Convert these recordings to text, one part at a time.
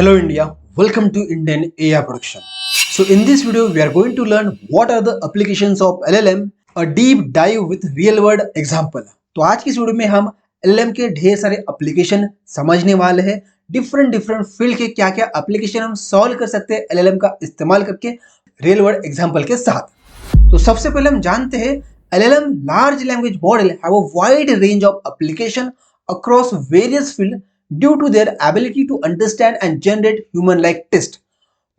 Hello India, welcome to Indian AI Production. So in this video we are going to learn what are the applications of LLM, a deep dive with real world example. तो आज की इस video में हम LLM के ढेर सारे application समझने वाले हैं। डिफरेंट फील्ड के क्या क्या एप्लीकेशन हम सॉल्व कर सकते हैं LLM का इस्तेमाल करके रियल वर्ल्ड एग्जाम्पल के साथ। तो सबसे पहले हम जानते हैं LLM large language model have a wide range of application across various fields due to their ability to understand and generate human like text।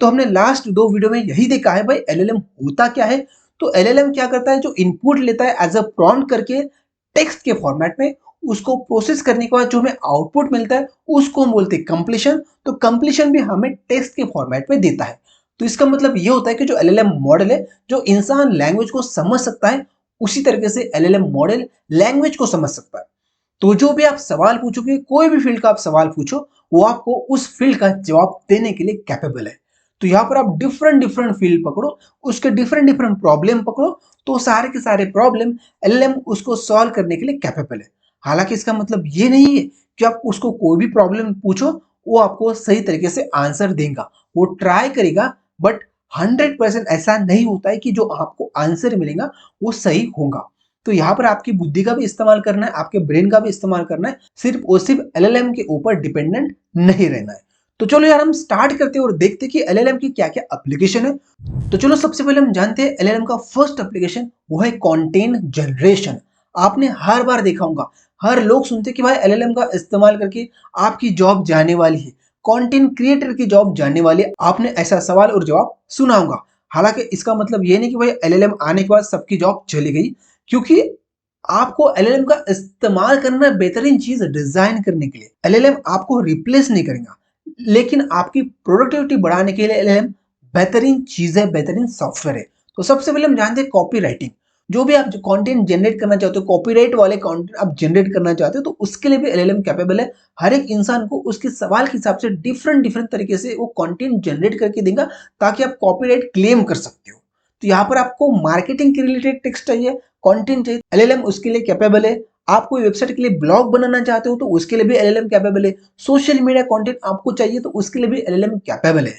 तो हमने लास्ट दो वीडियो में यही देखा है भाई एलएलएम होता क्या है। तो एलएलएम क्या करता है, जो इनपुट लेता है एज अ प्रॉम्प्ट करके टेक्स्ट के फॉर्मेट में, उसको प्रोसेस करने के बाद जो हमें आउटपुट मिलता है उसको हम बोलते हैं कंप्लीशन। तो कंप्लीशन भी हमें टेक्स्ट के फॉर्मेट में देता है। तो इसका मतलब ये होता है कि जो एलएलएम मॉडल है, जो इंसान लैंग्वेज को समझ सकता है उसी तरीके से एलएलएम मॉडल लैंग्वेज को समझ सकता है। तो जो भी आप सवाल पूछोगे, कोई भी फील्ड का आप सवाल पूछो, वो आपको उस फील्ड का जवाब देने के लिए कैपेबल है। तो यहाँ पर आप डिफरेंट फील्ड पकड़ो, उसके डिफरेंट प्रॉब्लम पकड़ो, तो सारे के सारे प्रॉब्लम एलएलएम उसको सॉल्व करने के लिए कैपेबल है। हालांकि इसका मतलब ये नहीं है कि आप उसको कोई भी प्रॉब्लम पूछो वो आपको सही तरीके से आंसर देगा। वो ट्राई करेगा, बट 100% ऐसा नहीं होता है कि जो आपको आंसर मिलेगा वो सही होगा। तो यहाँ पर आपकी बुद्धि का भी इस्तेमाल करना है, आपके ब्रेन का भी इस्तेमाल करना है, सिर्फ और सिर्फ एलएलएम के ऊपर डिपेंडेंट नहीं रहना है। तो चलो यार हम स्टार्ट करते हैं और देखते हैं कि एलएलएम की क्या क्या एप्लीकेशन है। तो चलो सबसे पहले हम जानते हैं एलएलएम का फर्स्ट एप्लीकेशन, वो है कंटेंट जनरेशन। आपने हर बार देखा होगा, हर लोग सुनते हैं कि भाई एलएलएम का इस्तेमाल करके आपकी जॉब जाने वाली है, कंटेंट क्रिएटर की जॉब जाने वाली है। आपने ऐसा सवाल और जवाब सुना होगा। हालांकि इसका मतलब ये नहीं कि भाई एलएलएम आने के बाद सबकी जॉब चली गई, क्योंकि आपको एलएलएम का इस्तेमाल करना है बेहतरीन चीज डिजाइन करने के लिए। एलएलएम आपको रिप्लेस नहीं करेगा, लेकिन आपकी प्रोडक्टिविटी बढ़ाने के लिए एलएलएम बेहतरीन चीज है, बेहतरीन सॉफ्टवेयर है। तो सबसे पहले हम जानते हैं कॉपी राइटिंग। जो भी आप कंटेंट जनरेट करना चाहते हो, कॉपीराइट वाले कंटेंट आप जनरेट करना चाहते हो, तो उसके लिए भी एलएलएम कैपेबल है। हर एक इंसान को उसके सवाल के हिसाब से डिफरेंट तरीके से वो कंटेंट जनरेट करके देगा, ताकि आप कॉपीराइट क्लेम कर सकते हो। तो यहाँ पर आपको मार्केटिंग के रिलेटेड टेक्स्ट चाहिए, कंटेंट चाहिए, एलएलएम उसके लिए कैपेबल है। आप कोई वेबसाइट के लिए ब्लॉग बनाना चाहते हो तो उसके लिए भी एलएलएम कैपेबल है। सोशल मीडिया कंटेंट आपको चाहिए तो उसके लिए भी एलएलएम कैपेबल है।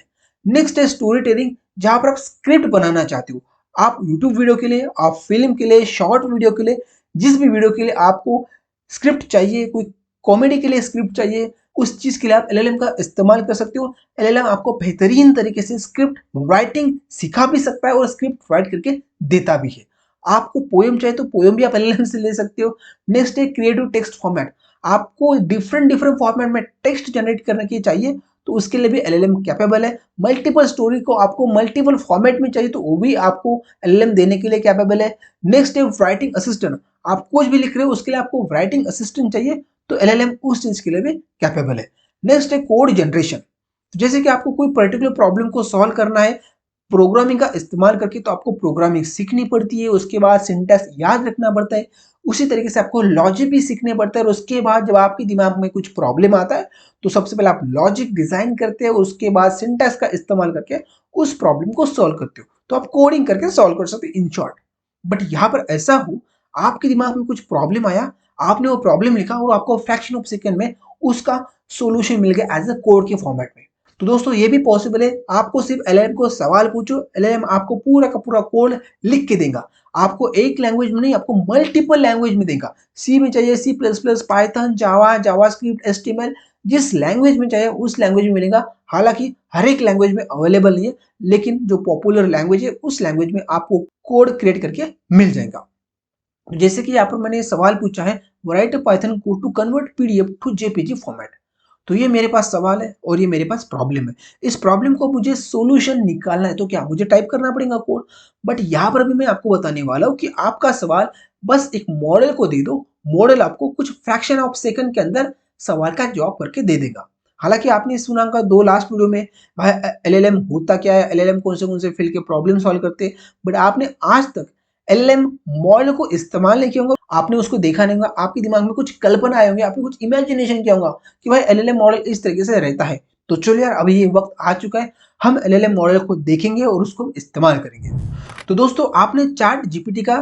नेक्स्ट है स्टोरी टेलिंग, जहां पर आप स्क्रिप्ट बनाना चाहते हो। आप यूट्यूब वीडियो के लिए, आप फिल्म के लिए, शॉर्ट वीडियो के लिए, जिस भी वीडियो के लिए आपको स्क्रिप्ट चाहिए, कोई कॉमेडी के लिए स्क्रिप्ट चाहिए, उस चीज के लिए आप एलएलएम का इस्तेमाल कर सकते हो। एलएलएम आपको बेहतरीन तरीके से स्क्रिप्ट राइटिंग सिखा भी सकता है और स्क्रिप्ट राइट करके देता भी है। आपको पोएम चाहिए तो पोएम भी आप एलएलएम से ले सकते हो। नेक्स्ट है क्रिएटिव टेक्स्ट फॉर्मेट। आपको डिफरेंट फॉर्मेट में टेक्स्ट जनरेट करने की चाहिए तो उसके लिए भी एलएलएम कैपेबल है। मल्टीपल स्टोरी को आपको मल्टीपल फॉर्मेट में चाहिए तो वो भी आपको एलएलएम देने के लिए कैपेबल है। नेक्स्ट है राइटिंग असिस्टेंट। आप कुछ भी लिख रहे हो उसके लिए आपको राइटिंग असिस्टेंट चाहिए तो एलएलएम उस चीज के लिए भी कैपेबल है। नेक्स्ट है कोड जनरेशन। जैसे कि आपको कोई पर्टिकुलर प्रॉब्लम को सॉल्व करना है प्रोग्रामिंग का इस्तेमाल करके, तो आपको प्रोग्रामिंग सीखनी पड़ती है, उसके बाद सिंटैक्स याद रखना पड़ता है, उसी तरीके से आपको लॉजिक भी सीखने पड़ता है। और उसके बाद जब आपके दिमाग में कुछ प्रॉब्लम आता है तो सबसे पहले आप लॉजिक डिजाइन करते हैं और उसके बाद सिंटैक्स का इस्तेमाल करके उस प्रॉब्लम को सॉल्व करते हो। तो आप कोडिंग करके सॉल्व कर सकते हो इन शॉर्ट। बट यहाँ पर ऐसा हो, आपके दिमाग में कुछ प्रॉब्लम आया, आपने वो प्रॉब्लम लिखा और आपको फ्रैक्शन ऑफ सेकेंड में उसका सोल्यूशन मिल गया एज अ कोड के फॉर्मेट में। तो दोस्तों ये भी पॉसिबल है। आपको सिर्फ एलएलएम को सवाल पूछो, एलएलएम आपको पूरा का पूरा कोड लिख के देगा। आपको एक लैंग्वेज में नहीं, आपको मल्टीपल लैंग्वेज में देगा। सी में चाहिए सी प्लस प्लस, पाइथन, जावा, जावास्क्रिप्ट, एचटीएमएल, जिस लैंग्वेज में चाहिए उस लैंग्वेज में मिलेगा। हालांकि हर एक लैंग्वेज में अवेलेबल नहीं है, लेकिन जो पॉपुलर लैंग्वेज है उस लैंग्वेज में आपको कोड क्रिएट करके मिल जाएगा। जैसे कि यहाँ पर मैंने सवाल पूछा है, write Python code to convert PDF to JPG format. तो ये मेरे पास सवाल है और ये मेरे पास प्रॉब्लम है। इस प्रॉब्लम को मुझे सॉल्यूशन निकालना है, तो क्या मुझे टाइप करना पड़ेगा कोड। बट यहाँ पर भी मैं आपको बताने वाला हूँ कि आपका सवाल बस एक मॉडल को दे दो, मॉडल आपको कुछ फ्रैक्शन ऑफ सेकंड के अंदर सवाल का जवाब करके दे देगा। हालांकि आपने सुना होगा दो लास्ट वीडियो में भाई एलएलएम होता क्या है, एलएलएम कौन से फील्ड के प्रॉब्लम सॉल्व करते हैं, बट आपने आज तक एलएलएम मॉडल को इस्तेमाल नहीं किया होगा, आपने उसको देखा नहीं होगा, आपके दिमाग में कुछ कल्पना आए होंगे, आपने कुछ इमेजिनेशन किया होगा कि भाई एलएलएम मॉडल इस तरीके से रहता है। तो चलो यार अभी ये वक्त आ चुका है, हम एलएलएम मॉडल को देखेंगे और उसको इस्तेमाल करेंगे। तो दोस्तों आपने चैट जीपीटी का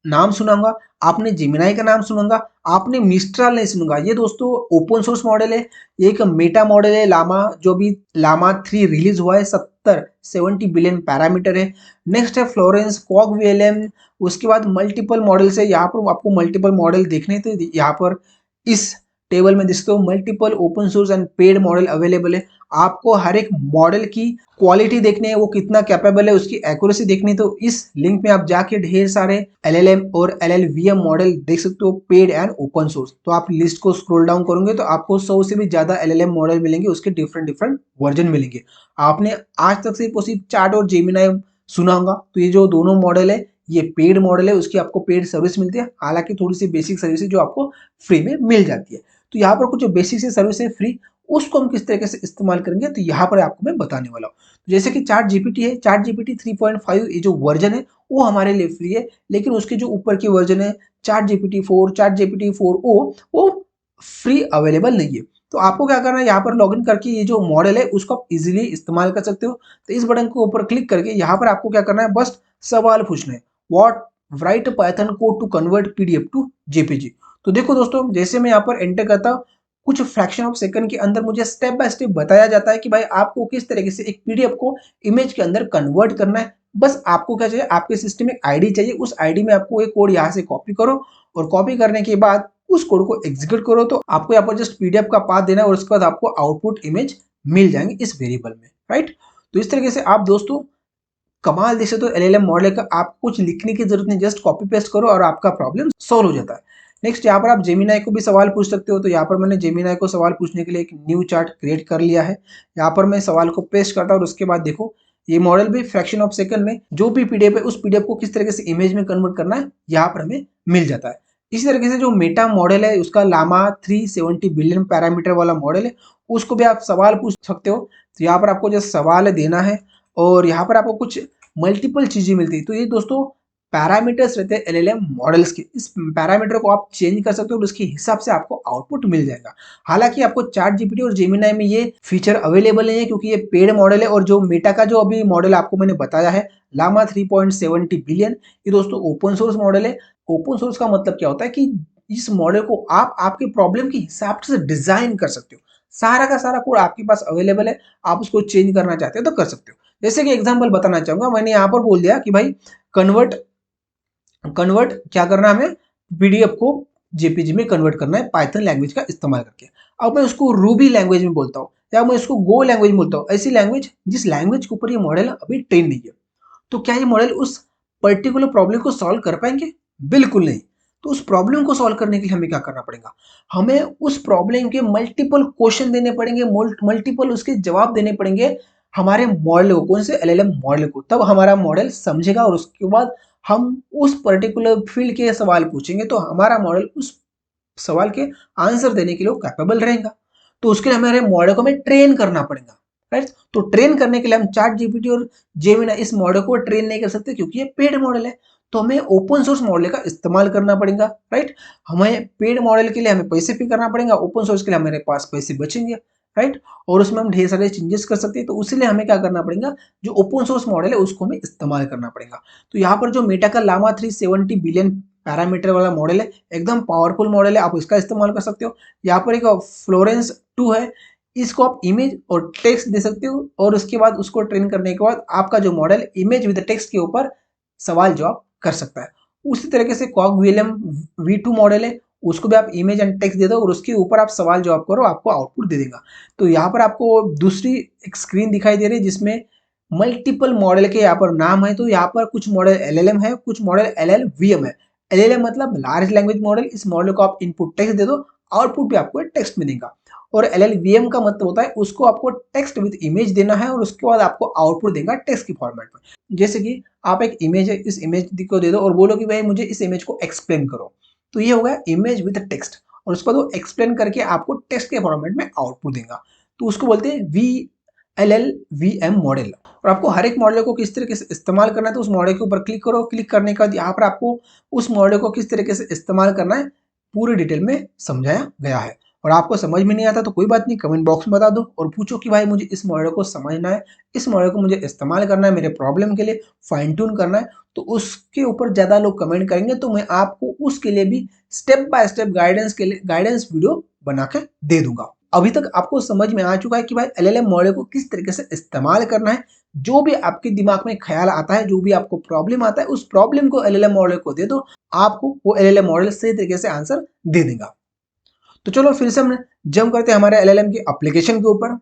नाम सुना होगा, आपने जेमिनाई का नाम सुना होगा, आपने मिस्ट्रल नहीं सुनूंगा। ये दोस्तों ओपन सोर्स मॉडल है। एक मेटा मॉडल है लामा, जो भी लामा 3 रिलीज हुआ है, 70 बिलियन पैरामीटर है। नेक्स्ट है फ्लोरेंस कॉग वीएलएम। उसके बाद मल्टीपल मॉडल्स है, यहाँ पर आपको मल्टीपल मॉडल देखने थे, यहाँ पर इस टेबल में देखते हो multiple open source and paid model available है। आपको हर एक मॉडल की क्वालिटी देखनी है, वो कितना कैपेबल है, उसकी एक्यूरेसी देखनी है, तो इस लिंक में आप जाके ढेर सारे एलएलएम और एलएलवीएम मॉडल देख सकते हो, पेड एंड ओपन सोर्स। तो आप लिस्ट को स्क्रॉल डाउन करोगे तो आपको 100 से भी ज्यादा एलएलएम मॉडल मिलेंगे, उसके डिफरेंट डिफरेंट वर्जन मिलेंगे। आपने आज तक सिर्फ चार्ट और जेमिनाई सुना होगा, तो ये जो दोनों मॉडल है ये पेड मॉडल है, उसकी आपको पेड सर्विस मिलती है, हालांकि थोड़ी सी बेसिक सर्विस है जो आपको फ्री में मिल जाती है। तो यहाँ पर कुछ जो बेसिक से सर्विस है फ्री, उसको हम किस तरीके से इस्तेमाल करेंगे तो यहाँ पर आपको मैं बताने वाला हूँ। तो जैसे कि चार्ट जीपीटी है, चार्ट जीपीटी 3.5 ये जो वर्जन है वो हमारे लिए फ्री है, लेकिन उसके जो ऊपर की वर्जन है chart GPT 4, chart GPT 4o, वो फ्री अवेलेबल नहीं है। तो आपको क्या करना है, यहाँ पर लॉगिन करके ये जो मॉडल है उसको आप इजीली इस्तेमाल कर सकते हो। तो इस बटन के ऊपर क्लिक करके यहाँ पर आपको क्या करना है, बस सवाल पूछना है, what write Python code to convert PDF to JPG. तो देखो दोस्तों, जैसे मैं यहाँ पर एंटर करता हूँ, कुछ फ्रैक्शन ऑफ सेकंड के अंदर मुझे स्टेप बाय स्टेप बताया जाता है कि भाई आपको किस तरीके से एक पीडीएफ को इमेज के अंदर कन्वर्ट करना है। बस आपको क्या चाहिए, आपके सिस्टम में एक आईडी चाहिए, उस आईडी में आपको एक कोड यहाँ से कॉपी करो, और कॉपी करने के बाद उस कोड को एग्जीक्यूट करो। तो आपको यहाँ पर जस्ट पीडीएफ का पाथ देना है और उसके बाद आपको आउटपुट इमेज मिल जाएंगे इस वेरिएबल में, राइट। तो इस तरीके से आप दोस्तों कमाल देख सकते हो एलएलएम मॉडल का, आपको कुछ लिखने की जरूरत नहीं, जस्ट कॉपी पेस्ट करो और आपका प्रॉब्लम सॉल्व हो जाता है। नेक्स्ट यहाँ पर आप जेमिनाई को भी सवाल पूछ सकते हो। तो यहाँ पर मैंने जेमिनाई को सवाल पूछने के लिए एक न्यू चार्ट क्रिएट कर लिया है। यहाँ पर मैं सवाल को पेस्ट करता हूँ और उसके बाद देखो ये मॉडल भी फ्रैक्शन ऑफ सेकंड में जो भी पीडीएफ है उस पीडीएफ को किस तरीके से इमेज में कन्वर्ट करना है यहाँ पर हमें मिल जाता है। इसी तरीके से जो मेटा मॉडल है उसका लामा 370 बिलियन पैरामीटर वाला मॉडल है, उसको भी आप सवाल पूछ सकते हो। तो यहाँ पर आपको जस्ट सवाल देना है और यहाँ पर आपको कुछ मल्टीपल चीजें मिलती है। तो ये दोस्तों पैरामीटर्स रहते हैं एलएलएम मॉडल्स के, इस पैरामीटर को आप चेंज कर सकते हो और उसके हिसाब से आपको आउटपुट मिल जाएगा। हालांकि आपको चार्ट जीपीटी और जेमिनाई में ये फीचर अवेलेबल नहीं है, क्योंकि ये पेड मॉडल है। और जो मेटा का जो अभी मॉडल आपको मैंने बताया है लामा 3.70 बिलियन, ये दोस्तों ओपन सोर्स मॉडल है। ओपन सोर्स का मतलब क्या होता है कि इस मॉडल को आप आपके प्रॉब्लम के हिसाब से डिजाइन कर सकते हो, सारा का सारा कोड आपके पास अवेलेबल है, आप उसको चेंज करना चाहते हो तो कर सकते हो। जैसे कि एग्जांपल बताना चाहूंगा, मैंने यहाँ पर बोल दिया कि भाई कन्वर्ट कन्वर्ट क्या करना है, हमें पीडीएफ को जेपीजी में कन्वर्ट करना है पाइथन लैंग्वेज का इस्तेमाल करके। अब मैं उसको रूबी लैंग्वेज में बोलता हूँ या मैं उसको गो लैंग्वेज में बोलता हूँ, ऐसी लैंग्वेज जिस लैंग्वेज के ऊपर ये मॉडल अभी ट्रेन नहीं है। तो क्या ये मॉडल उस पर्टिकुलर प्रॉब्लम को सॉल्व कर पाएंगे? बिल्कुल नहीं। तो उस प्रॉब्लम को सॉल्व करने के लिए हमें क्या करना पड़ेगा, हमें उस प्रॉब्लम के मल्टीपल क्वेश्चन देने पड़ेंगे, मल्टीपल उसके जवाब देने पड़ेंगे हमारे मॉडल को, कौन से एलएलएम मॉडल को, तब हमारा मॉडल समझेगा और उसके बाद हम उस पर्टिकुलर फील्ड के सवाल पूछेंगे तो हमारा मॉडल उस सवाल के आंसर देने के लिए कैपेबल रहेगा। तो उसके लिए हमारे मॉडल को हमें ट्रेन करना पड़ेगा, राइट। तो ट्रेन करने के लिए हम चार्ट जीपीटी और जेमिनाई इस मॉडल को ट्रेन नहीं कर सकते क्योंकि ये पेड मॉडल है। तो हमें ओपन सोर्स मॉडल का इस्तेमाल करना पड़ेगा, राइट। हमें पेड मॉडल के लिए हमें पैसे पे करना पड़ेगा, ओपन सोर्स के लिए हमारे पास पैसे बचेंगे, राइट। और उसमें हम ढेर सारे चेंजेस कर सकते हैं। तो उसीलिए हमें क्या करना पड़ेगा, जो ओपन सोर्स मॉडल है उसको हमें इस्तेमाल करना पड़ेगा। तो यहाँ पर जो मेटा का लामा 370 बिलियन पैरामीटर वाला मॉडल है, एकदम पावरफुल मॉडल है, आप इसका इस्तेमाल कर सकते हो। यहाँ पर एक फ्लोरेंस 2 है, इसको आप इमेज और टेक्स्ट दे सकते हो और उसके बाद उसको ट्रेन करने के बाद आपका जो मॉडल इमेज विद टेक्स्ट के ऊपर सवाल जवाब कर सकता है। उसी तरीके से कॉग वीएलएम V2 मॉडल है, उसको भी आप इमेज एंड टेक्स्ट दे दो और उसके ऊपर आप सवाल जवाब करो, आपको आउटपुट दे देगा। तो यहाँ पर आपको दूसरी एक स्क्रीन दिखाई दे रही है जिसमें मल्टीपल मॉडल के यहाँ पर नाम है। तो यहाँ पर कुछ मॉडल एलएलएम है, कुछ मॉडल एलएलवीएम है। एलएलएम मतलब लार्ज लैंग्वेज मॉडल, इस मॉडल को आप इनपुट टेक्स्ट दे दो, आउटपुट भी आपको टेक्स्ट में देगा। और एलएलवीएम का मतलब होता है उसको आपको टेक्स्ट विद इमेज देना है और उसके बाद आपको आउटपुट देगा टेक्स्ट की फॉर्मेट में। जैसे कि आप एक इमेज है, इस इमेज को दे दो और बोलो कि भाई मुझे इस इमेज को एक्सप्लेन करो, तो ये हो गया इमेज विद टेक्स्ट, और उसके बाद वो एक्सप्लेन करके आपको टेक्स्ट के फॉर्मेट में आउटपुट देगा। तो उसको बोलते हैं VLLVM मॉडल। और आपको हर एक मॉडल को किस तरीके से इस्तेमाल करना है, तो उस मॉडल के ऊपर क्लिक करो, क्लिक करने के बाद यहाँ पर आपको उस मॉडल को किस तरीके से इस्तेमाल करना है पूरी डिटेल में समझाया गया है। और आपको समझ में नहीं आता तो कोई बात नहीं, कमेंट बॉक्स में बता दो और पूछो कि भाई मुझे इस मॉडल को समझना है, इस मॉडल को मुझे इस्तेमाल करना है, मेरे प्रॉब्लम के लिए फाइन ट्यून करना है। तो उसके ऊपर ज़्यादा लोग कमेंट करेंगे तो मैं आपको उसके लिए भी स्टेप बाय स्टेप गाइडेंस के लिए गाइडेंस वीडियो बना के दे दूंगा। अभी तक आपको समझ में आ चुका है कि भाई एलएलएम मॉडल को किस तरीके से इस्तेमाल करना है। जो भी आपके दिमाग में ख्याल आता है, जो भी आपको प्रॉब्लम आता है, उस प्रॉब्लम को एलएलएम मॉडल को दे दो, आपको वो एलएलएम मॉडल सही तरीके से आंसर दे देगा। तो चलो फिर से हम जंप करते हैं हमारे एलएलएम के एप्लीकेशन के ऊपर।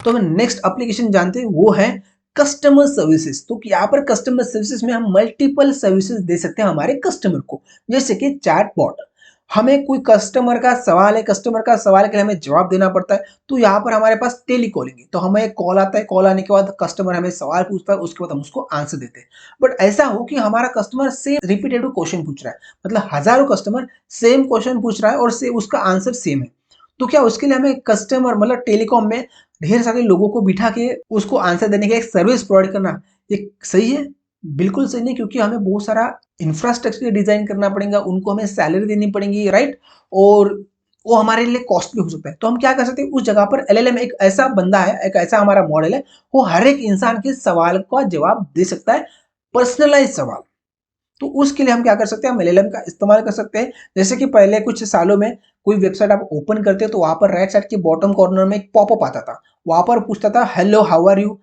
तो हम नेक्स्ट एप्लीकेशन जानते हैं, वो है कस्टमर सर्विसेज। तो यहाँ पर कस्टमर सर्विसेज में हम मल्टीपल सर्विसेज दे सकते हैं हमारे कस्टमर को, जैसे कि चैट बॉट। हमें कोई कस्टमर का सवाल है, कस्टमर का सवाल के लिए हमें जवाब देना पड़ता है, तो यहाँ पर हमारे पास टेलीकॉलिंग है। तो हमें एक कॉल आता है, कॉल आने के बाद कस्टमर हमें सवाल पूछता है, उसके बाद हम उसको आंसर देते हैं। बट ऐसा हो कि हमारा कस्टमर से रिपीटेटिव क्वेश्चन पूछ रहा है, मतलब हजारों कस्टमर सेम क्वेश्चन पूछ रहा है और से उसका आंसर सेम है, तो क्या उसके लिए हमें कस्टमर मतलब टेलीकॉम में ढेर सारे लोगों को बिठा के उसको आंसर देने की एक सर्विस प्रोवाइड करना ये सही है? बिल्कुल सही नहीं, क्योंकि हमें बहुत सारा इंफ्रास्ट्रक्चर डिजाइन करना पड़ेगा, उनको हमें सैलरी देनी पड़ेगी, राइट? और वो हमारे लिए कॉस्टली हो सकता है। तो हम क्या कर सकते हैं, उस जगह पर एलएलएम एक ऐसा बंदा है, एक ऐसा हमारा मॉडल है, वो हर एक इंसान के सवाल का जवाब दे सकता है, पर्सनलाइज सवाल। तो उसके लिए हम क्या कर सकते हैं, हम एलएलएम का इस्तेमाल कर सकते हैं। जैसे कि पहले कुछ सालों में कोई वेबसाइट आप ओपन करते हो तो वहां पर राइट साइड के बॉटम कॉर्नर में एक पॉपअप आता था, वहां पर पूछता था hello how are you,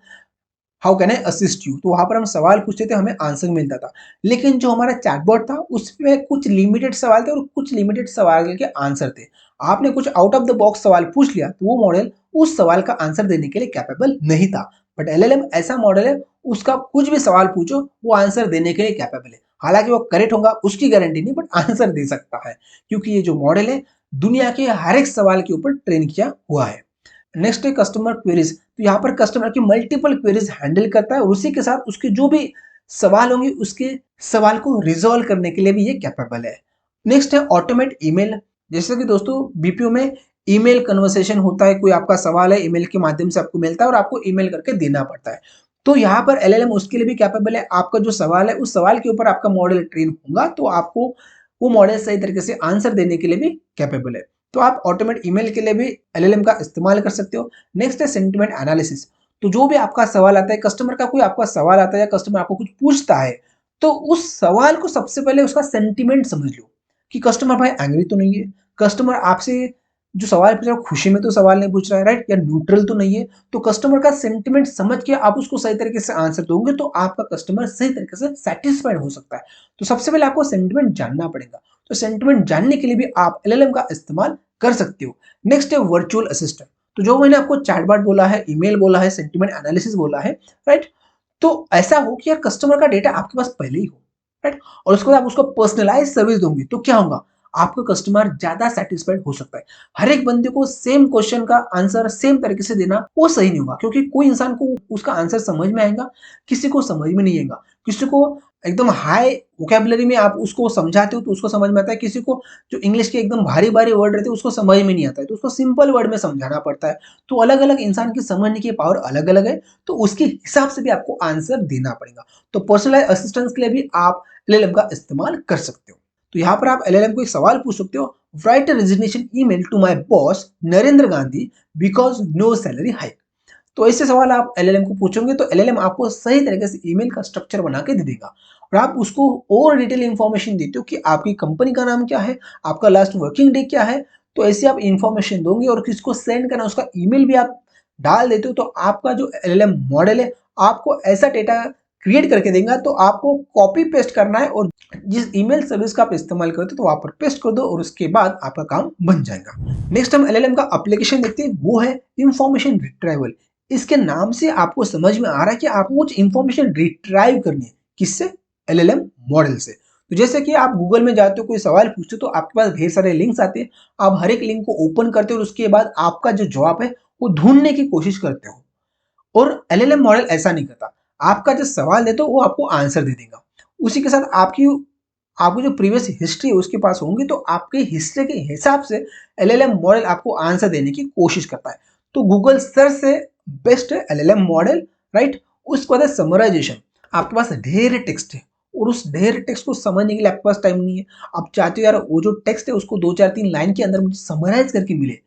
how can I assist you. तो वहां पर हम सवाल पूछते थे, हमें आंसर मिलता था। लेकिन जो हमारा चैटबॉट था उसमें कुछ लिमिटेड सवाल थे और कुछ लिमिटेड सवाल के आंसर थे। आपने कुछ आउट ऑफ द बॉक्स सवाल पूछ लिया तो वो मॉडल उस सवाल का आंसर देने के लिए कैपेबल नहीं था। बट एलएलएम ऐसा मॉडल है, उसका कुछ भी सवाल पूछो वो आंसर देने के लिए कैपेबल है। हालांकि वो करेक्ट होगा उसकी गारंटी नहीं, बट आंसर दे सकता है, क्योंकि ये जो मॉडल है दुनिया के हर एक सवाल के ऊपर ट्रेन किया हुआ है। नेक्स्ट है कस्टमर क्वेरीज। तो यहाँ पर कस्टमर की मल्टीपल क्वेरीज हैंडल करता है और उसी के साथ उसके जो भी सवाल होंगे उसके सवाल को रिजॉल्व करने के लिए भी ये कैपेबल है। नेक्स्ट है ऑटोमेट ईमेल। जैसे कि दोस्तों बीपीओ में ईमेल कन्वर्सेशन होता है, कोई आपका सवाल है ईमेल के माध्यम से आपको मिलता है और आपको ईमेल करके देना पड़ता है। तो यहाँ पर एलएलएम उसके लिए भी कैपेबल है। आपका जो सवाल है उस सवाल के ऊपर आपका मॉडल ट्रेन होगा तो आपको वो मॉडल सही तरीके से आंसर देने के लिए भी कैपेबल है। तो आप ऑटोमेट ईमेल के लिए भी एलएलएम का इस्तेमाल कर सकते हो। नेक्स्ट है सेंटिमेंट एनालिसिस। तो जो भी आपका सवाल आता है, कस्टमर का कोई आपका सवाल आता है या कस्टमर आपको कुछ पूछता है, तो उस सवाल को सबसे पहले उसका सेंटिमेंट समझ लो कि कस्टमर भाई एंग्री तो नहीं है, कस्टमर आपसे जो सवाल पूछ रहा है खुशी में तो सवाल नहीं पूछ रहा है, राइट? या न्यूट्रल तो नहीं है। तो कस्टमर का सेंटिमेंट समझ के आप उसको सही तरीके से आंसर दोगे तो आपका कस्टमर सही तरीके से सेटिस्फाइड हो सकता है। तो सबसे पहले आपको सेंटिमेंट जानना पड़ेगा। तो सेंटिमेंट जानने के लिए भी आप एलएलएम का इस्तेमाल कर सकते हो। नेक्स्ट है वर्चुअल असिस्टेंट। तो जो मैंने आपको चैटबॉट बोला है, ईमेल बोला है, सेंटिमेंट एनालिसिस बोला है, राइट? तो ऐसा हो कि यार कस्टमर का डेटा आपके पास पहले ही हो, राइट? और उसके बाद आप उसको पर्सनलाइज सर्विस दोगे तो क्या होगा, आपका कस्टमर ज्यादा सेटिस्फाइड हो सकता है। हर एक बंदे को सेम क्वेश्चन का आंसर सेम तरीके से देना वो सही नहीं होगा, क्योंकि कोई इंसान को उसका आंसर समझ में आएगा, किसी को समझ में नहीं आएगा। किसी को एकदम हाई वोकेबुलरी में आप उसको समझाते हो तो उसको समझ में आता है, किसी को जो इंग्लिश के एकदम भारी भारी वर्ड रहते हैं उसको समझ में नहीं आता है, तो उसको सिंपल वर्ड में समझाना पड़ता है। तो अलग अलग इंसान की समझने की पावर अलग अलग है, तो उसके हिसाब से भी आपको आंसर देना पड़ेगा। तो पर्सनलाइज असिस्टेंस के लिए भी आप एलएलएम का इस्तेमाल कर सकते हो। तो यहाँ पर आप एलएलएम को एक सवाल पूछ सकते हो, write a resignation email to my boss Narendra Gandhi because no salary hike. तो ऐसे सवाल आप एलएलएम को पूछोगे तो एलएलएम आपको सही तरीके से ईमेल का स्ट्रक्चर बना के दे देगा और आप उसको और डिटेल इंफॉर्मेशन देते हो कि आपकी कंपनी का नाम क्या है, आपका लास्ट वर्किंग डे क्या है। तो ऐसे आप इंफॉर्मेशन दोगे और किसको सेंड करना उसका ईमेल भी आप डाल देते हो, तो आपका जो एलएलएम मॉडल है आपको ऐसा डेटा क्रिएट करके देगा। तो आपको कॉपी पेस्ट करना है और जिस ईमेल सर्विस का आप इस्तेमाल करते हो तो वहां पर पेस्ट कर दो और उसके बाद आपका काम बन जाएगा। नेक्स्ट हम एलएलएम का एप्लीकेशन देखते हैं, वो है इंफॉर्मेशन रिट्राइवल। इसके नाम से आपको समझ में आ रहा है कि आपको कुछ इंफॉर्मेशन रिट्राइव करनी है, किससे? एलएलएम मॉडल से। तो जैसे कि आप गूगल में जाते हो, कोई सवाल पूछते हो तो आपके पास ढेर सारे लिंक्स आते हैं, आप हर एक लिंक को ओपन करते हो और उसके बाद आपका जो जवाब है वो ढूंढने की कोशिश करते हो। और एलएलएम मॉडल ऐसा नहीं करता, आपका जो सवाल देते हो वो आपको आंसर दे देगा। उसी के साथ आपको जो प्रीवियस हिस्ट्री है उसके पास होंगी, तो आपके हिस्ट्री के हिसाब से एलएलएम मॉडल आपको आंसर देने की कोशिश करता है। तो गूगल सर्च से बेस्ट है एलएलएम मॉडल, राइट? उसके बाद है समराइजेशन। आपके पास ढेर टेक्स्ट है और उस ढेर टेक्स्ट को समझने के लिए आपके पास टाइम नहीं है। आप चाहते हो यार वो जो टेक्स्ट है उसको 2 4 3 लाइन के अंदर मुझे समराइज करके मिले,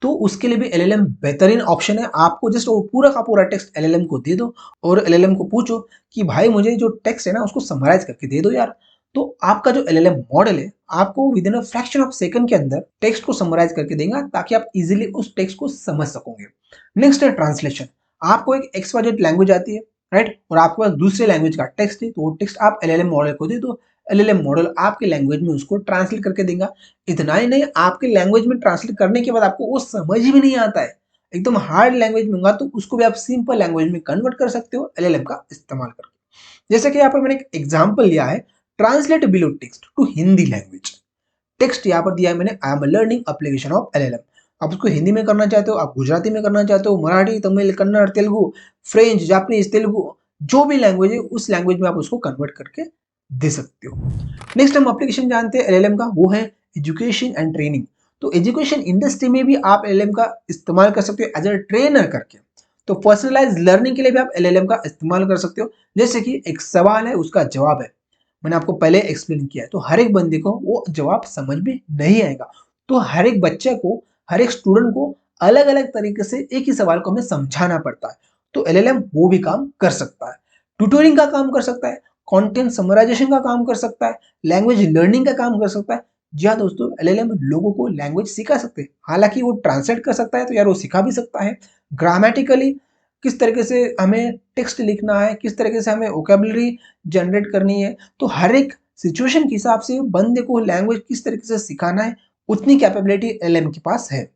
तो उसके लिए भी एलएलएम बेहतरीन ऑप्शन है। आपको जस्ट वो पूरा का पूरा टेक्स्ट एलएलएम को दे दो और एलएलएम को पूछो कि भाई मुझे जो टेक्स्ट है ना उसको समराइज करके दे दो यार। तो आपका जो एलएलएम मॉडल है आपको with in a fraction of second के अंदर टेक्स्ट को समराइज करके देगा ताकि आप इजीली उस टेक्स्ट को समझ सकोगे। नेक्स्ट है ट्रांसलेशन। आपको एक XYZ लैंग्वेज आती है, राइट, और आपके पास दूसरे लैंग्वेज का टेक्स्ट है, तो वो टेक्स्ट आप एलएलएम मॉडल को दे दो। एलएलएम मॉडल आपके लैंग्वेज में उसको ट्रांसलेट करके देगा। इतना ही नहीं, आपके लैंग्वेज में ट्रांसलेट करने के बाद आपको वो समझ भी नहीं आता है, एकदम हार्ड लैंग्वेज में होगा, तो उसको भी आप सिंपल लैंग्वेज में कन्वर्ट कर सकते हो एलएलएम का इस्तेमाल करके। जैसे कि यहाँ पर मैंने एक एग्जांपल लिया है, translate below text to Hindi language. Text यहाँ पर दिया है मैंने, I am learning application of LLM. आप उसको हिंदी में करना चाहते हो, आप गुजराती में करना चाहते हो, मराठी, तमिल, कन्नड़, तेलुगु, फ्रेंच, जापानीज, तेलुगु, जो भी लैंग्वेज है उस लैंग्वेज में आप उसको कन्वर्ट करके दे सकते हो। नेक्स्ट हम एप्लीकेशन जानते हैं एलएलएम का, वो है एजुकेशन एंड ट्रेनिंग। तो एजुकेशन इंडस्ट्री में भी आप एलएलएम का इस्तेमाल कर सकते हो एज अ ट्रेनर करके। तो पर्सनलाइज लर्निंग के लिए भी आप एलएलएम का इस्तेमाल कर सकते हो। जैसे कि एक सवाल है उसका जवाब है, मैंने आपको पहले एक्सप्लेन किया है, तो हर एक बंदे को वो जवाब समझ में नहीं आएगा। तो हर एक बच्चे को, हर एक स्टूडेंट को अलग अलग तरीके से एक ही सवाल को हमें समझाना पड़ता है। तो एलएलएम वो भी काम कर सकता है, ट्यूटोरिंग का काम कर सकता है, कंटेंट समराइजेशन का काम कर सकता है, लैंग्वेज लर्निंग का काम कर सकता है। जी हाँ दोस्तों, एलएलएम लोगों को लैंग्वेज सिखा सकते हैं। हालांकि वो ट्रांसलेट कर सकता है तो यार वो सिखा भी सकता है। ग्रामेटिकली किस तरीके से हमें टेक्स्ट लिखना है, किस तरीके से हमें वोकेबलरी जनरेट करनी है, तो हर एक सिचुएशन के हिसाब से बंदे को लैंग्वेज किस तरीके से सिखाना है, उतनी कैपेबिलिटी एलएलएम के पास है।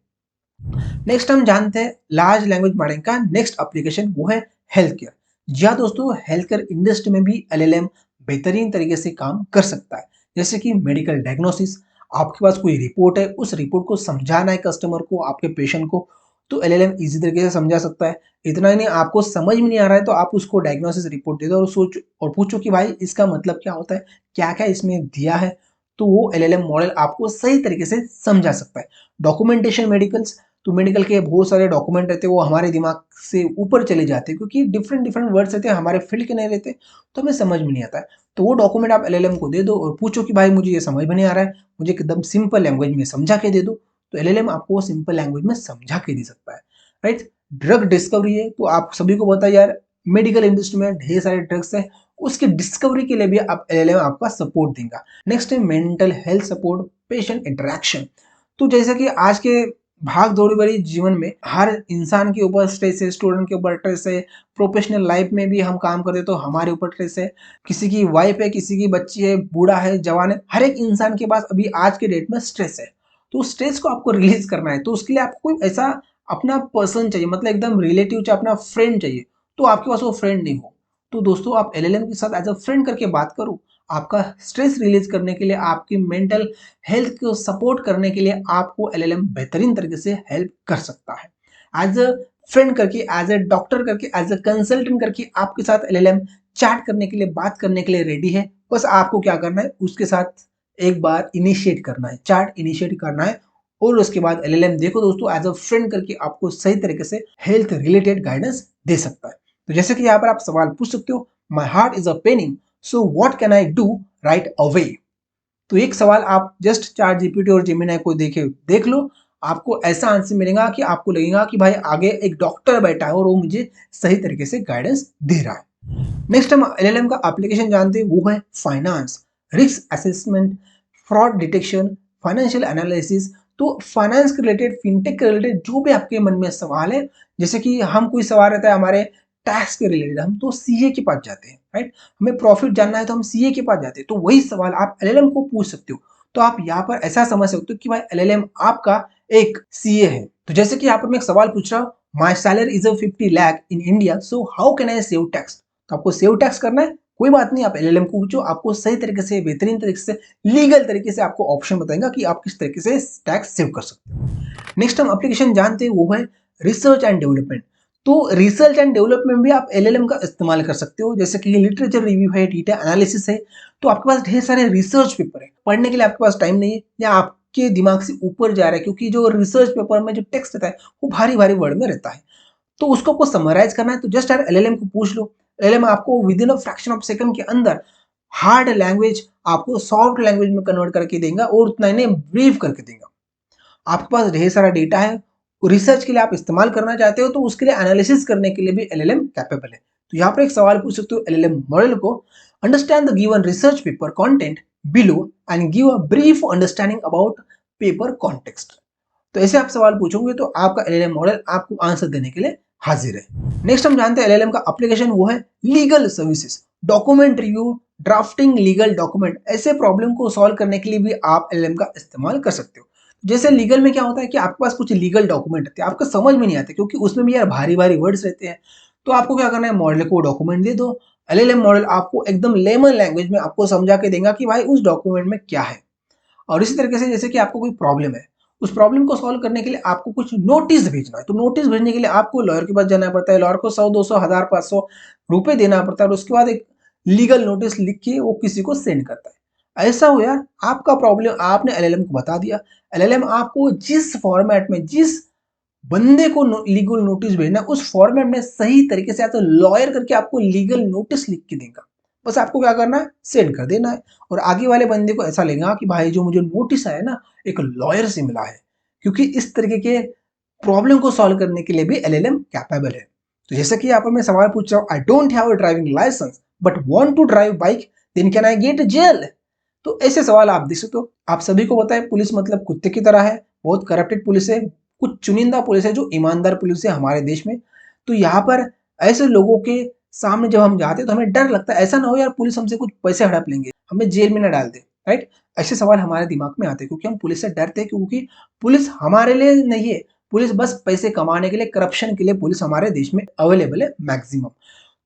नेक्स्ट हम जानते हैं लार्ज लैंग्वेज मॉडल का नेक्स्ट एप्लीकेशन, वो है हेल्थ केयर। जी हाँ दोस्तों, हेल्थ केयर इंडस्ट्री में भी एलएलएम बेहतरीन तरीके से काम कर सकता है। जैसे कि मेडिकल डायग्नोसिस, आपके पास कोई रिपोर्ट है, उस रिपोर्ट को समझाना है कस्टमर को, आपके पेशेंट को, तो एलएलएम इजी तरीके से समझा सकता है। इतना ही नहीं, आपको समझ में नहीं आ रहा है तो आप उसको डायग्नोसिस रिपोर्ट दे दो और सोचो और पूछो कि भाई इसका मतलब क्या होता है, क्या क्या इसमें दिया है, तो वो एलएलएम मॉडल आपको सही तरीके से समझा सकता है। डॉक्यूमेंटेशन मेडिकल्स, तो मेडिकल के बहुत सारे डॉक्यूमेंट रहते हैं वो हमारे दिमाग से ऊपर चले जाते हैं क्योंकि डिफरेंट डिफरेंट वर्ड्स रहते हैं, हमारे फील्ड के नहीं रहते, तो हमें समझ में नहीं आता है। तो वो डॉक्यूमेंट आप एलएलएम को दे दो और पूछो कि भाई मुझे ये समझ में नहीं आ रहा है, मुझे एकदम सिंपल लैंग्वेज में समझा के दे दो, तो एलएलएम आपको सिंपल लैंग्वेज में समझा के दे सकता है, राइट। ड्रग डिस्कवरी है, तो आप सभी को पता है यार मेडिकल इंडस्ट्री में ढेर सारे ड्रग्स है, उसकी डिस्कवरी के लिए भी आप एलएलएम आपका सपोर्ट देगा। नेक्स्ट है mental health support, patient interaction. तो जैसे कि आज के भाग दौड़ भरी जीवन में हर इंसान के ऊपर स्ट्रेस है, स्टूडेंट के ऊपर स्ट्रेस है, प्रोफेशनल लाइफ में भी हम काम करते तो हमारे ऊपर स्ट्रेस है, किसी की वाइफ है, किसी की बच्ची है, बूढ़ा है, जवान है, हर एक इंसान के पास अभी आज के डेट में स्ट्रेस है। तो स्ट्रेस को आपको रिलीज करना है, तो उसके लिए आपको कोई ऐसा अपना पर्सन चाहिए, मतलब एकदम रिलेटिव चाहिए, अपना फ्रेंड चाहिए। तो आपके पास वो फ्रेंड नहीं हो, तो दोस्तों आप एलएलएम के साथ एज अ फ्रेंड करके बात करो। आपका स्ट्रेस रिलीज करने के लिए, आपकी मेंटल हेल्थ को सपोर्ट करने के लिए आपको एलएलएम बेहतरीन तरीके से हेल्प कर सकता है। एज अ फ्रेंड करके, एज अ डॉक्टर करके, एज अ कंसल्टेंट करके आपके साथ एलएलएम चैट करने के लिए, बात करने के लिए रेडी है। बस आपको क्या करना है, उसके साथ एक बार इनिशिएट करना है, चैट इनिशिएट करना है, और उसके बाद एलएलएम देखो दोस्तों एज अ फ्रेंड करके आपको सही तरीके से हेल्थ रिलेटेड गाइडेंस दे सकता है। तो जैसे कि यहाँ पर आप सवाल पूछ सकते हो, my heart is a paining so what can I do right away. तो एक सवाल आप जस्ट चैट जीपीटी और जेमिनी को देख लो, आपको ऐसा आंसर मिलेगा कि आपको लगेगा कि भाई आगे एक डॉक्टर बैठा है और वो मुझे सही तरीके से गाइडेंस दे रहा है। नेक्स्ट हम एलएलएम का एप्लीकेशन जानते हैं, वो है finance, risk assessment, fraud detection, financial analysis. तो फाइनेंस के रिलेटेड, फिनटेक के रिलेटेड जो भी आपके मन में सवाल है, जैसे कि हम कोई सवाल रहता है हमारे टैक्स के रिलेटेड, हम तो सीए के पास जाते हैं, राइट। हमें प्रॉफिट जानना है तो हम सीए के पास जाते हैं, तो वही सवाल आप एलएलएम को पूछ सकते हो। तो आप यहाँ पर ऐसा समझ सकते हो कि भाई एलएलएम आपका एक सीए है। तो जैसे कि यहाँ पर मैं एक सवाल पूछ रहा हूँ, my salary is 50 lakh in India so how can I save tax. तो आपको सेव टैक्स करना है, कोई बात नहीं, आप एलएलएम को पूछो, आपको सही तरीके से, बेहतरीन तरीके से, लीगल तरीके से आपको ऑप्शन बताएगा कि आप किस तरीके से टैक्स सेव कर सकते हो। नेक्स्ट हम एप्लीकेशन जानते हैं, वो है रिसर्च एंड डेवलपमेंट। तो रिसर्च एंड डेवलपमेंट भी आप एलएलएम का इस्तेमाल कर सकते हो। जैसे कि लिटरेचर रिव्यू है, डेटा एनालिसिस है, तो आपके पास ढेर सारे रिसर्च पेपर है, पढ़ने के लिए आपके पास टाइम नहीं है या आपके दिमाग से ऊपर जा रहा है, क्योंकि जो रिसर्च पेपर में जो टेक्स्ट रहता है वो भारी भारी वर्ड में रहता है, तो उसको आपको समराइज करना है, तो जस्ट यार एलएलएम को पूछ लो। एलएलएम आपको with in a fraction of second के अंदर हार्ड लैंग्वेज आपको सॉफ्ट लैंग्वेज में कन्वर्ट करके देगा और उतना ही नहीं, ब्रीफ करके देगा। आपके पास ढेर सारा डेटा है, रिसर्च के लिए आप इस्तेमाल करना चाहते हो तो उसके लिए एनालिसिस करने के लिए भी एलएलएम कैपेबल है। तो यहाँ पर एक सवाल पूछ सकते हो एलएलएम मॉडल को, understand the given research paper content below and give a brief understanding about paper context. तो ऐसे आप सवाल पूछोगे तो आपका एलएलएम मॉडल आपको आंसर देने के लिए हाजिर है। नेक्स्ट हम जानते हैं एलएलएम का एप्लीकेशन वो है legal services, document review, drafting legal document. ऐसे प्रॉब्लम को सॉल्व करने के लिए भी आप एलएलएम का इस्तेमाल कर सकते हो। जैसे लीगल में क्या होता है कि आपके पास कुछ लीगल डॉक्यूमेंट रहते हैं, आपको समझ में नहीं आते क्योंकि उसमें भी यार भारी भारी वर्ड्स रहते हैं। तो आपको क्या करना है, मॉडल को डॉक्यूमेंट दे दो, एलएलएम मॉडल आपको एकदम लेमन लैंग्वेज में आपको समझा के देगा कि भाई उस डॉक्यूमेंट में क्या है। और इसी तरीके से जैसे कि आपको कोई प्रॉब्लम है, उस प्रॉब्लम को सॉल्व करने के लिए आपको कुछ नोटिस भेजना है, तो नोटिस भेजने के लिए आपको लॉयर के पास जाना पड़ता है, लॉयर को 100 200 1000 500 रुपए देना पड़ता है और उसके बाद एक लीगल नोटिस लिख के वो किसी को सेंड करता है। ऐसा हो यार, आपका प्रॉब्लम आपने एलएलएम को बता दिया, एलएलएम आपको जिस फॉर्मेट में जिस बंदे को लीगल नोटिस भेजना उस फॉर्मेट में सही तरीके से या तो लॉयर करके आपको लीगल नोटिस लिख के देगा। बस आपको क्या करना है, सेंड कर देना है। और आगे वाले बंदे को ऐसा लगेगा कि भाई जो मुझे नोटिस आया ना एक लॉयर से मिला है, क्योंकि इस तरीके के प्रॉब्लम को सॉल्व करने के लिए भी एलएलएम कैपेबल है। तो जैसे कि यहाँ पर मैं सवाल पूछ रहा हूँ, I don't have a driving licence but want to drive bike, then can I get jail? तो ऐसे सवाल आप देख सकते हो। आप सभी को पता है पुलिस मतलब कुत्ते की तरह है, बहुत करप्टेड पुलिस है, कुछ चुनिंदा पुलिस है जो ईमानदार पुलिस है हमारे देश में। तो यहाँ पर ऐसे लोगों के सामने जब हम जाते हैं तो हमें डर लगता है, ऐसा ना हो यार पुलिस हमसे कुछ पैसे हड़प लेंगे, हमें जेल में ना डाल दे, राइट? ऐसे सवाल हमारे दिमाग में आते हैं क्योंकि हम पुलिस से डरते हैं, क्योंकि पुलिस हमारे लिए नहीं है, पुलिस बस पैसे कमाने के लिए, करप्शन के लिए पुलिस हमारे देश में अवेलेबल है मैक्सिमम।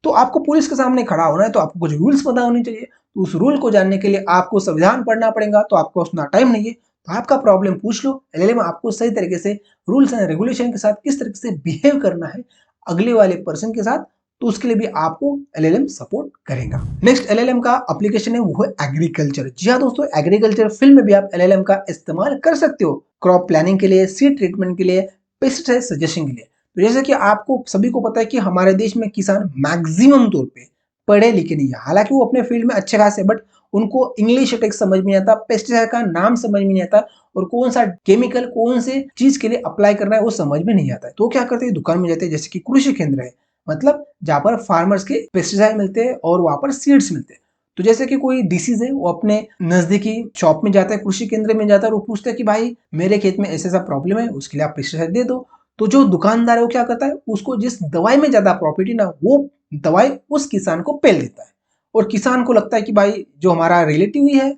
तो आपको पुलिस के सामने खड़ा होना है तो आपको कुछ रूल्स पता होने चाहिए, तो उस रूल को जानने के लिए आपको संविधान पढ़ना पड़ेगा, तो आपको उतना टाइम नहीं है। तो आपका प्रॉब्लम पूछ लो, एलएलएम आपको सही तरीके से रूल्स एंड रेगुलेशन के साथ किस तरीके से बिहेव करना है अगले वाले पर्सन के साथ, तो उसके लिए भी आपको एलएलएम सपोर्ट करेगा। नेक्स्ट एलएलएम का एप्लीकेशन है वो है एग्रीकल्चर। जी हाँ दोस्तों, एग्रीकल्चर फील्ड में भी आप एलएलएम का इस्तेमाल कर सकते हो, क्रॉप प्लानिंग के लिए, सीड ट्रीटमेंट के लिए, पेस्टिसाइड सजेशन के लिए। तो जैसे कि आपको सभी को पता है कि हमारे देश में किसान मैक्सिमम तौर पे पढ़े लिखे नहीं है, हालांकि वो अपने फील्ड में अच्छे खासे, बट उनको इंग्लिश टेक्स्ट समझ में नहीं आता, पेस्टिसाइड का नाम समझ में नहीं आता और कौन सा केमिकल कौन से चीज के लिए अप्लाई करना है वो समझ में नहीं आता है। तो क्या करते हैं, दुकान में जाते हैं, जैसे कि कृषि केंद्र है, मतलब जहाँ पर फार्मर्स के पेस्टिसाइड मिलते हैं और वहां पर सीड्स मिलते हैं। तो जैसे कि कोई डिसीज है वो अपने नजदीकी शॉप में जाता है, कृषि केंद्र में जाता है और वो पूछता है कि भाई मेरे खेत में ऐसा प्रॉब्लम है, उसके लिए आप पेस्टिसाइड दे दो। तो जो दुकानदार है वो क्या करता है, उसको जिस दवाई में ज्यादा प्रॉफिट है ना वो दवाई उस किसान को पेल देता है, और किसान को लगता है कि भाई जो हमारा रिलेटिव ही है,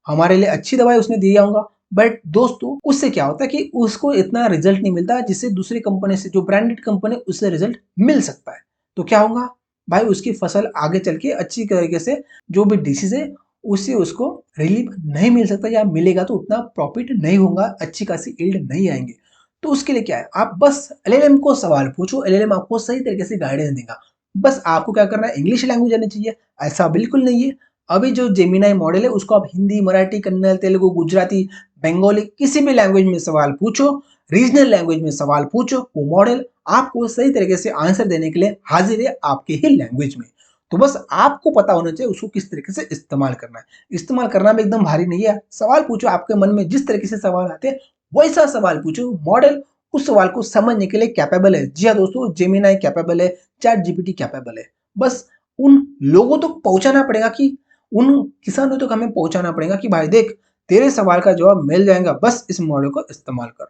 हमारे लिए अच्छी दवाई उसने दिया होगा। बट दोस्तों उससे क्या होता है कि उसको इतना रिजल्ट नहीं मिलता जिससे दूसरी कंपनी से, जो ब्रांडेड कंपनी, उससे रिजल्ट मिल सकता है। तो क्या होगा भाई, उसकी फसल आगे चल के अच्छी तरीके से, जो भी डिसीज है उससे उसको रिलीफ नहीं मिल सकता, या मिलेगा तो उतना प्रॉफिट नहीं होगा, अच्छी खासी यील्ड नहीं आएंगे। तो उसके लिए क्या है, आप बस एलएलएम को सवाल पूछो, एलएलएम आपको सही तरीके से गाइडेंस देगा। बस आपको क्या करना है, इंग्लिश लैंग्वेज आनी चाहिए, ऐसा बिल्कुल नहीं है। अभी जो जेमिनाई मॉडल है उसको आप हिंदी, मराठी, कन्नड़, तेलुगु, गुजराती, बंगाली किसी भी लैंग्वेज में सवाल पूछो, रीजनल लैंग्वेज में सवाल पूछो, वो मॉडल आपको सही तरीके से आंसर देने के लिए हाजिर है आपके ही लैंग्वेज में। तो बस आपको पता होना चाहिए उसको किस तरीके से इस्तेमाल करना है। इस्तेमाल करना भी एकदम भारी नहीं है, सवाल पूछो, आपके मन में जिस तरीके से सवाल आते हैं वैसा सवाल पूछो, मॉडल उस सवाल को समझने के लिए कैपेबल है। जी हाँ दोस्तों, जेमिनाई कैपेबल है, चैट जीपीटी कैपेबल है। बस उन लोगों तक पहुंचाना पड़ेगा, कि उन किसानों तक हमें पहुंचाना पड़ेगा कि भाई देख तेरे सवाल का जवाब मिल जाएगा, बस इस मॉडल को इस्तेमाल कर,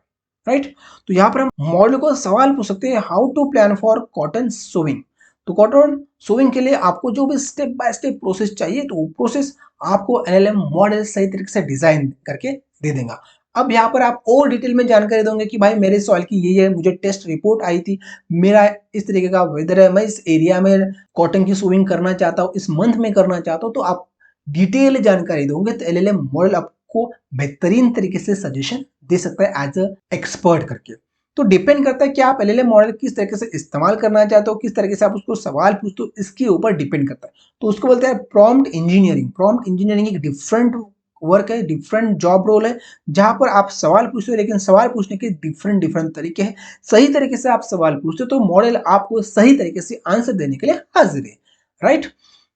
राइट? तो यहाँ पर हम मॉडल को सवाल पूछ सकते हैं, how to plan for cotton sowing. तो कॉटन सोविंग के लिए आपको जो भी स्टेप बाय स्टेप प्रोसेस चाहिए, तो वो प्रोसेस आपको एलएलएम मॉडल सही तरीके से डिजाइन करके दे देगा। अब यहाँ पर आप और डिटेल में जानकारी दोगे कि भाई मेरे सॉइल की ये है, मुझे टेस्ट रिपोर्ट आई थी, मेरा इस तरीके का वेदर है, मैं इस एरिया में कॉटन की सोविंग करना चाहता हूँ, इस मंथ में करना चाहता हूँ, तो आप डिटेल जानकारी दोगे तो एलएलएम मॉडल आपको बेहतरीन तरीके से सजेशन दे सकता है एज अ एक्सपर्ट करके। तो डिपेंड करता है कि आप एलएलएम मॉडल किस तरीके से इस्तेमाल करना चाहते हो, किस तरीके से आप उसको सवाल पूछते हो, इसके ऊपर डिपेंड करता है। तो उसको बोलते हैं प्रॉम्प्ट इंजीनियरिंग। प्रॉम्प्ट इंजीनियरिंग एक डिफरेंट वर्क है, डिफरेंट जॉब रोल है, जहां पर आप सवाल पूछते हो, लेकिन सवाल पूछने के डिफरेंट डिफरेंट तरीके हैं। सही तरीके से आप सवाल पूछते हो तो मॉडल आपको सही तरीके से आंसर देने के लिए हाजिर है, राइट?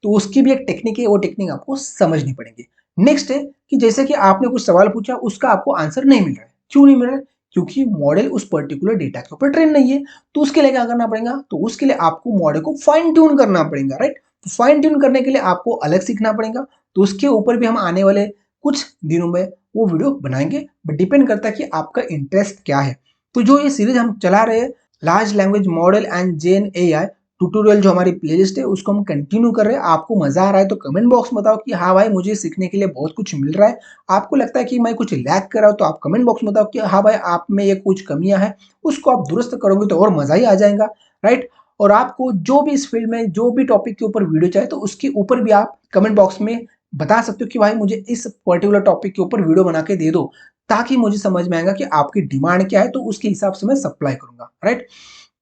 तो उसकी भी एक टेक्निक है, वो टेक्निक आपको समझनी पड़ेगी। नेक्स्ट है कि जैसे कि आपने कुछ सवाल पूछा, उसका आपको आंसर नहीं मिल रहा है, क्यों नहीं मिल रहा है? क्योंकि मॉडल उस पर्टिकुलर डेटा के ऊपर ट्रेन नहीं है। तो उसके लिए क्या करना पड़ेगा, तो उसके लिए आपको मॉडल को फाइन ट्यून करना पड़ेगा, राइट। तो फाइन ट्यून करने के लिए आपको अलग सीखना पड़ेगा। तो उसके ऊपर भी हम आने वाले कुछ दिनों में वो वीडियो बनाएंगे, बट डिपेंड करता है कि आपका इंटरेस्ट क्या है। तो जो ये सीरीज हम चला रहे हैं large language model and gen AI tutorial, जो हमारी प्लेलिस्ट है उसको हम कंटिन्यू कर रहे हैं। आपको मजा आ रहा है तो कमेंट बॉक्स में बताओ कि हाँ भाई मुझे सीखने के लिए बहुत कुछ मिल रहा है। आपको लगता है कि मैं कुछ लैग कर रहा हूँ तो आप कमेंट बॉक्स में बताओ कि हाँ भाई आप में ये कुछ कमियां हैं, उसको आप दुरुस्त करोगे तो और मजा ही आ जाएगा, राइट। और आपको जो भी इस फील्ड में जो भी टॉपिक के ऊपर वीडियो चाहिए तो उसके ऊपर भी आप कमेंट बॉक्स में बता सकते हो कि भाई मुझे इस पर्टिकुलर टॉपिक के ऊपर वीडियो बना के दे दो, ताकि मुझे समझ में आएगा कि आपकी डिमांड क्या है, तो उसके हिसाब से मैं सप्लाई करूंगा, राइट।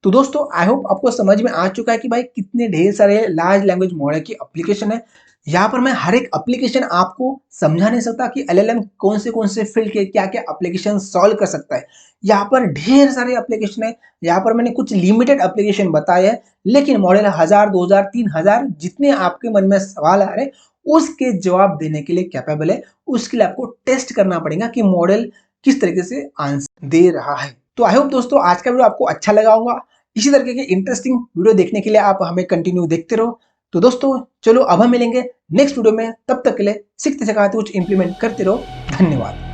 तो दोस्तों आई होप आपको समझ में आ चुका है कि भाई कितने ढेर सारे लार्ज लैंग्वेज मॉडल की एप्लीकेशन है। यहाँ पर मैं हर एक एप्लीकेशन आपको समझा नहीं सकता कि एलएलएम कौन से फील्ड के क्या क्या एप्लीकेशन सॉल्व कर सकता है। यहाँ पर ढेर सारे एप्लीकेशन है। यहाँ पर मैंने कुछ लिमिटेड एप्लीकेशन बताए हैं, लेकिन मॉडल 1000 2000 3000 जितने आपके मन में सवाल आ रहे हैं उसके जवाब देने के लिए कैपेबल है। उसके लिए आपको टेस्ट करना पड़ेगा कि मॉडल किस तरीके से आंसर दे रहा है। तो आई होप दोस्तों आज का वीडियो आपको अच्छा लगा होगा। इसी तरीके के इंटरेस्टिंग वीडियो देखने के लिए आप हमें कंटिन्यू देखते रहो। तो दोस्तों चलो अब हम मिलेंगे नेक्स्ट वीडियो में, तब तक के लिए सीखते सिखाते कुछ इंप्लीमेंट करते रहो। धन्यवाद।